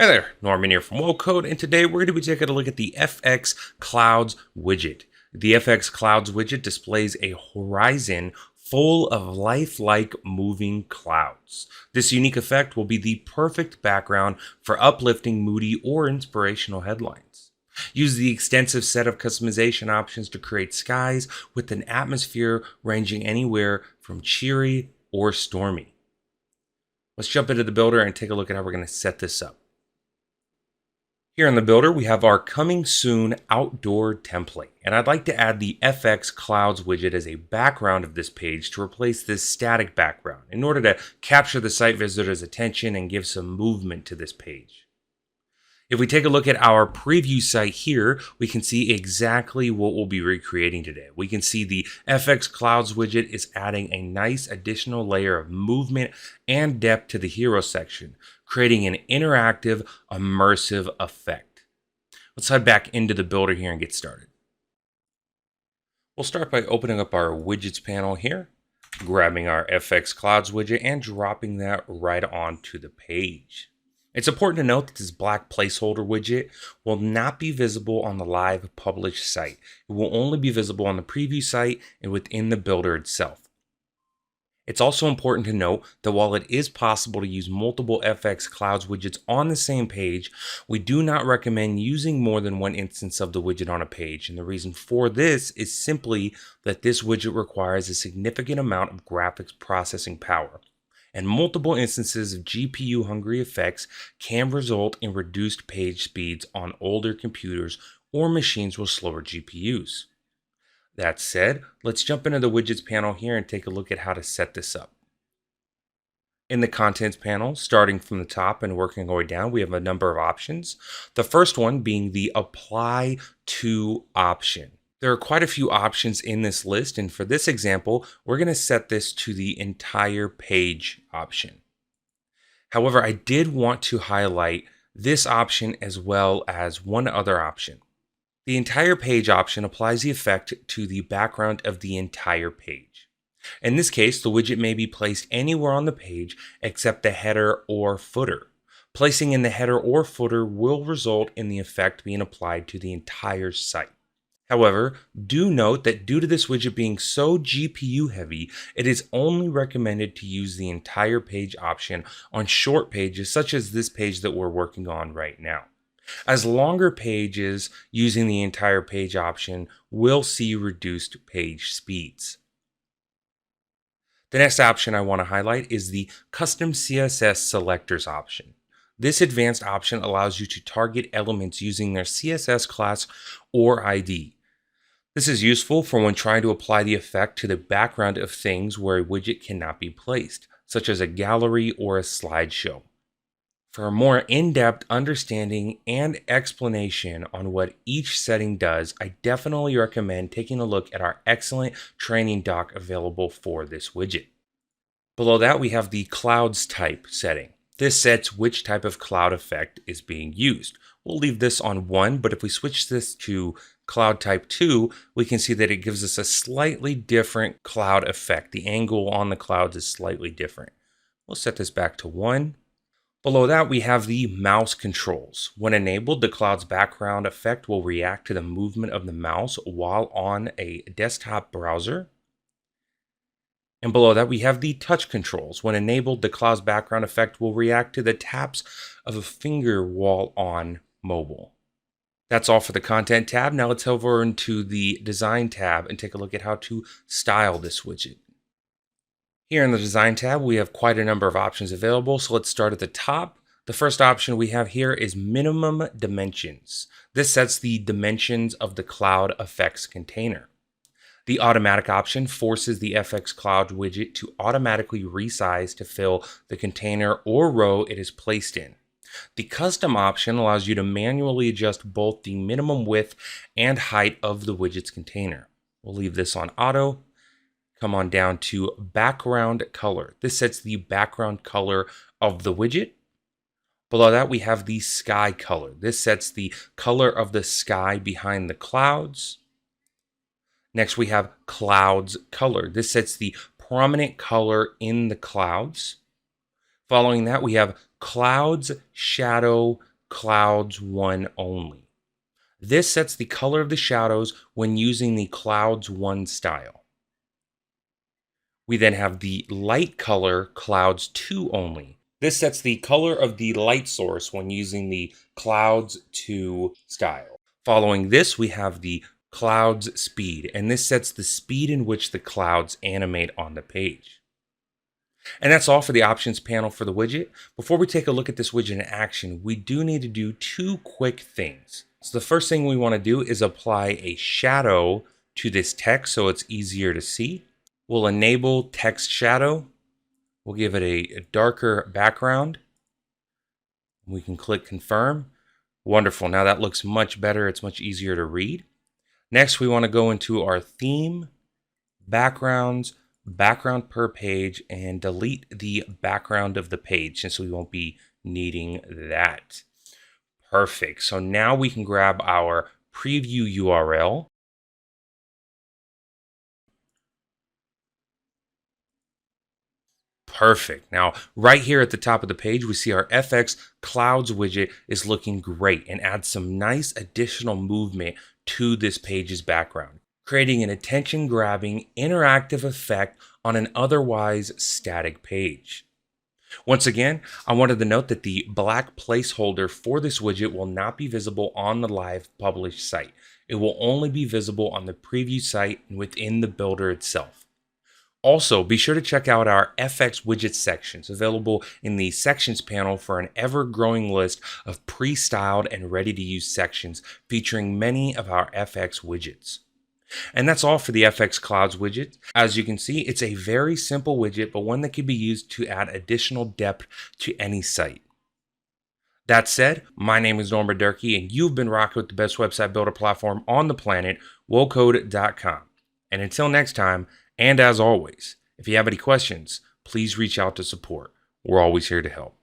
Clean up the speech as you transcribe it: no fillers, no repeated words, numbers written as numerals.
Hi there, Norman here from WoCode, and today we're going to be taking a look at the FX Clouds widget. The FX Clouds widget displays a horizon full of lifelike moving clouds. This unique effect will be the perfect background for uplifting, moody, or inspirational headlines. Use the extensive set of customization options to create skies with an atmosphere ranging anywhere from cheery or stormy. Let's jump into the builder and take a look at how we're going to set this up. Here in the builder, we have our coming soon outdoor template, and I'd like to add the FX Clouds widget as a background of this page to replace this static background in order to capture the site visitor's attention and give some movement to this page. If we take a look at our preview site here, we can see exactly what we'll be recreating today. We can see the FX Clouds widget is adding a nice additional layer of movement and depth to the hero section, creating an interactive, immersive effect. Let's head back into the builder here and get started. We'll start by opening up our widgets panel here, grabbing our FX Clouds widget and dropping that right onto the page. It's important to note that this black placeholder widget will not be visible on the live published site. It will only be visible on the preview site and within the builder itself. It's also important to note that while it is possible to use multiple FX Clouds widgets on the same page, we do not recommend using more than one instance of the widget on a page. And the reason for this is simply that this widget requires a significant amount of graphics processing power. And multiple instances of GPU-hungry effects can result in reduced page speeds on older computers or machines with slower GPUs. That said, let's jump into the widgets panel here and take a look at how to set this up. In the contents panel, starting from the top and working our way down, we have a number of options. The first one being the Apply To option. There are quite a few options in this list, and for this example, we're going to set this to the entire page option. However, I did want to highlight this option as well as one other option. The entire page option applies the effect to the background of the entire page. In this case, the widget may be placed anywhere on the page except the header or footer. Placing in the header or footer will result in the effect being applied to the entire site. However, do note that due to this widget being so GPU heavy, it is only recommended to use the entire page option on short pages such as this page that we're working on right now. As longer pages using the entire page option will see reduced page speeds. The next option I want to highlight is the Custom CSS Selectors option. This advanced option allows you to target elements using their CSS class or ID. This is useful for when trying to apply the effect to the background of things where a widget cannot be placed, such as a gallery or a slideshow. For a more in-depth understanding and explanation on what each setting does, I definitely recommend taking a look at our excellent training doc available for this widget. Below that, we have the Clouds Type setting. This sets which type of cloud effect is being used. We'll leave this on 1, but if we switch this to Cloud Type 2, we can see that it gives us a slightly different cloud effect. The angle on the clouds is slightly different. We'll set this back to 1. Below that, we have the mouse controls. When enabled, the cloud's background effect will react to the movement of the mouse while on a desktop browser. And below that, we have the touch controls. When enabled, the cloud's background effect will react to the taps of a finger while on mobile. That's all for the content tab. Now let's head over into the design tab and take a look at how to style this widget. Here in the design tab, we have quite a number of options available. So let's start at the top. The first option we have here is minimum dimensions. This sets the dimensions of the cloud effects container. The automatic option forces the FX Cloud widget to automatically resize to fill the container or row it is placed in. The custom option allows you to manually adjust both the minimum width and height of the widget's container. We'll leave this on auto. Come on down to background color. This sets the background color of the widget. Below that, we have the sky color. This sets the color of the sky behind the clouds. Next, we have clouds color. This sets the prominent color in the clouds. Following that, we have clouds shadow Clouds 1 only. This sets the color of the shadows when using the Clouds 1 style. We then have the light color Clouds 2 only. This sets the color of the light source when using the Clouds 2 style. Following this, we have the Clouds speed, and this sets the speed in which the clouds animate on the page. And that's all for the options panel for the widget. Before we take a look at this widget in action, we do need to do two quick things. So the first thing we want to do is apply a shadow to this text so it's easier to see. We'll enable text shadow. We'll give it a darker background. We can click confirm. Wonderful. Now that looks much better. It's much easier to read. Next, we want to go into our theme, backgrounds, background per page, and delete the background of the page since we won't be needing that. Perfect. So now we can grab our preview URL. Perfect. Now, right here at the top of the page, we see our FX Clouds widget is looking great and adds some nice additional movement to this page's background, creating an attention-grabbing, interactive effect on an otherwise static page. Once again, I wanted to note that the black placeholder for this widget will not be visible on the live published site. It will only be visible on the preview site and within the builder itself. Also, be sure to check out our FX widget sections available in the sections panel for an ever-growing list of pre-styled and ready-to-use sections featuring many of our FX widgets. And that's all for the FX Clouds widget. As you can see, it's a very simple widget, but one that can be used to add additional depth to any site. That said, my name is Norman Durkee, and you've been rocking with the best website builder platform on the planet, wocode.com. And until next time, and as always, if you have any questions, please reach out to support. We're always here to help.